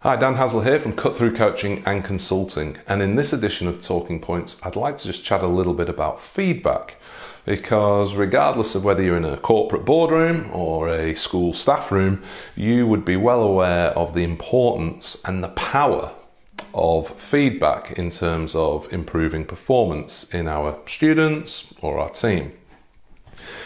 Hi, Dan Haesler here from Cut Through Coaching and Consulting, and in this edition of Talking Points I'd like to just chat a little bit about feedback, because regardless of whether you're in a corporate boardroom or a school staff room, you would be well aware of the importance and the power of feedback in terms of improving performance in our students or our team.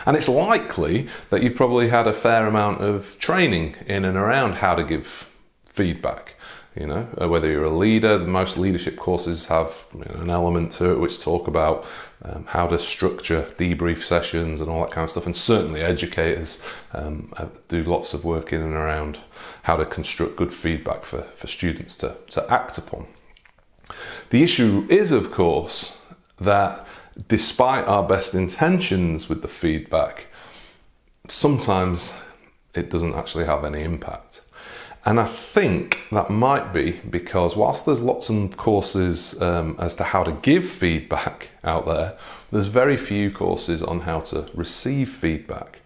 And it's likely that you've probably had a fair amount of training in and around how to give feedback. You know, whether you're a leader, most leadership courses have an element to it which talk about how to structure debrief sessions and all that kind of stuff. And certainly educators do lots of work in and around how to construct good feedback for students to act upon. The issue is, of course, that despite our best intentions with the feedback, sometimes it doesn't actually have any impact. And I think that might be because whilst there's lots of courses as to how to give feedback out there, there's very few courses on how to receive feedback.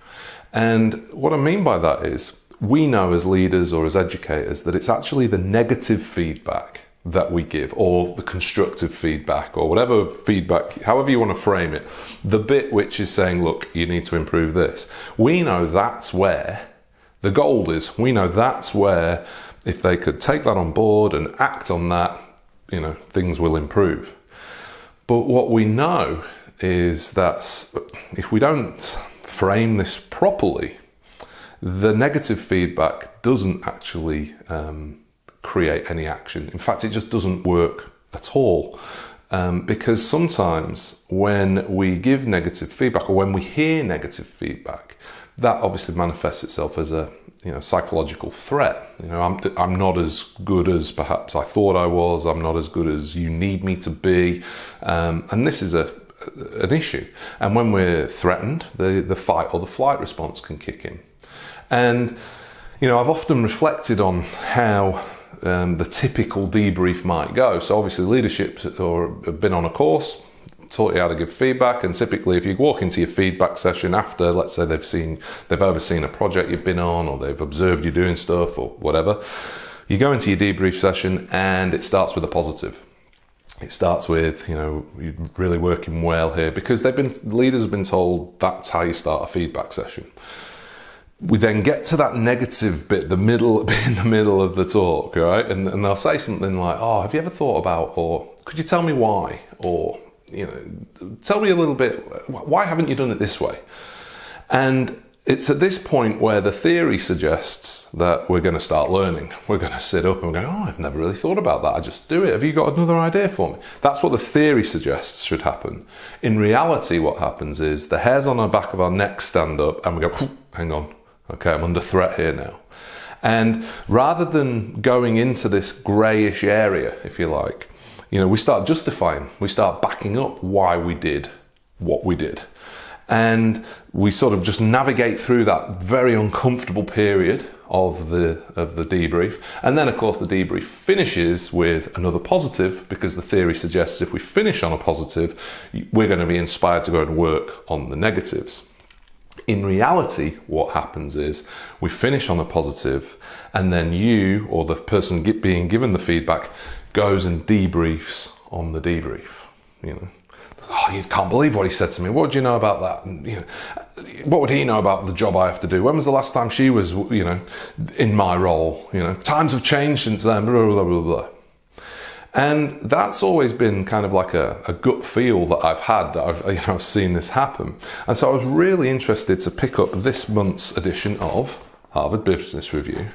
And what I mean by that is, we know as leaders or as educators that it's actually the negative feedback that we give, or the constructive feedback, or whatever feedback, however you want to frame it, the bit which is saying, look, you need to improve this. We know that's where the gold is. We know that's where, if they could take that on board and act on that, things will improve. But what we know is that if we don't frame this properly, the negative feedback doesn't actually create any action. In fact, it just doesn't work at all. Because sometimes when we give negative feedback, or when we hear negative feedback, that obviously manifests itself as a psychological threat. I'm not as good as perhaps I thought I was. I'm not as good as you need me to be, and this is an issue. And when we're threatened, the fight or the flight response can kick in. And I've often reflected on how the typical debrief might go. So obviously leadership have been on a course, taught you how to give feedback, and typically if you walk into your feedback session after, let's say they've overseen a project you've been on, or they've observed you doing stuff or whatever, you go into your debrief session and it starts with a positive. It starts with, you're really working well here, because leaders have been told that's how you start a feedback session. We then get to that negative bit, in the middle of the talk, right? And they'll say something like, oh, have you ever thought about, or could you tell me why? Or, tell me a little bit, why haven't you done it this way? And it's at this point where the theory suggests that we're going to start learning. We're going to sit up and go, oh, I've never really thought about that. I just do it. Have you got another idea for me? That's what the theory suggests should happen. In reality, what happens is the hairs on the back of our neck stand up and we go, hang on. Okay, I'm under threat here now. And rather than going into this greyish area, if you like, we start justifying, we start backing up why we did what we did. And we sort of just navigate through that very uncomfortable period of the debrief. And then, of course, the debrief finishes with another positive, because the theory suggests if we finish on a positive, we're going to be inspired to go and work on the negatives. In reality, what happens is we finish on a positive, and then you, or the person being given the feedback, goes and debriefs on the debrief. Oh, you can't believe what he said to me. What do you know about that? And, what would he know about the job I have to do? When was the last time she was, in my role? Times have changed since then. Blah blah blah blah. And that's always been kind of like a gut feel that I've had, that I've seen this happen. And so I was really interested to pick up this month's edition of Harvard Business Review.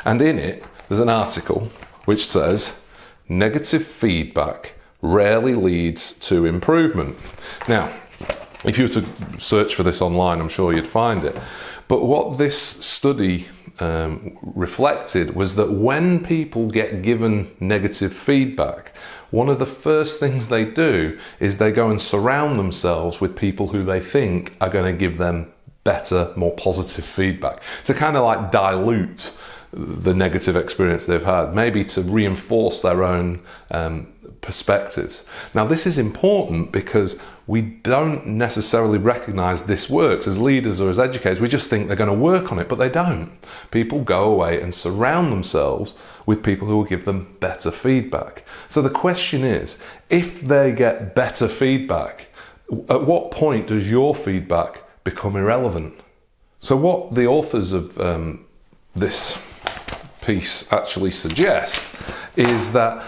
And in it, there's an article which says, negative feedback rarely leads to improvement. Now, if you were to search for this online, I'm sure you'd find it. But what this study reflected was that when people get given negative feedback, one of the first things they do is they go and surround themselves with people who they think are going to give them better, more positive feedback, to kind of like dilute the negative experience they've had, maybe to reinforce their own perspectives. Now, this is important because we don't necessarily recognize this works as leaders or as educators. We just think they're going to work on it, but they don't. People go away and surround themselves with people who will give them better feedback. So the question is, if they get better feedback, at what point does your feedback become irrelevant? So what the authors of this piece actually suggest is that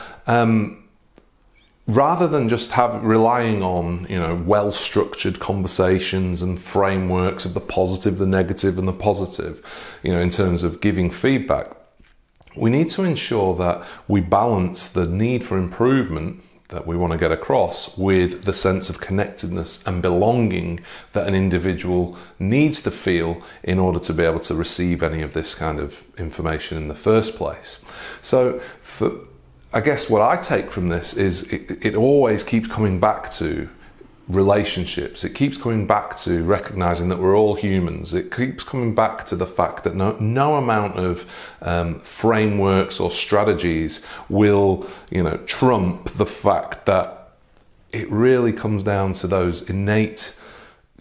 rather than just relying on, well-structured conversations and frameworks of the positive, the negative, and the positive, in terms of giving feedback, we need to ensure that we balance the need for improvement that we want to get across with the sense of connectedness and belonging that an individual needs to feel in order to be able to receive any of this kind of information in the first place. So I guess what I take from this is it always keeps coming back to relationships. It keeps coming back to recognizing that we're all humans. It keeps coming back to the fact that no amount of frameworks or strategies will, trump the fact that it really comes down to those innate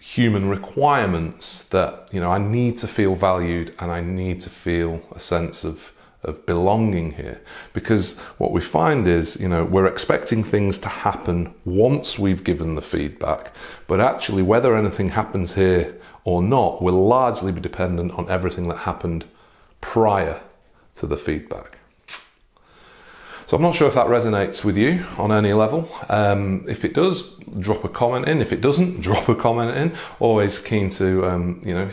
human requirements that, I need to feel valued and I need to feel a sense of belonging here. Because what we find is, we're expecting things to happen once we've given the feedback, but actually whether anything happens here or not will largely be dependent on everything that happened prior to the feedback. So I'm not sure if that resonates with you on any level. If it does, drop a comment in. If it doesn't, drop a comment in. Always keen to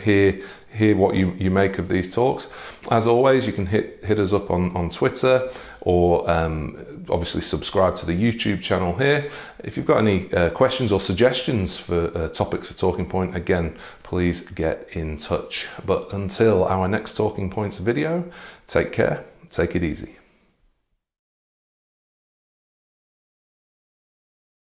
hear what you make of these talks. As always, you can hit us up on Twitter, or obviously subscribe to the YouTube channel here. If you've got any questions or suggestions for topics for Talking Point, again, please get in touch. But until our next Talking Points video, take care, take it easy.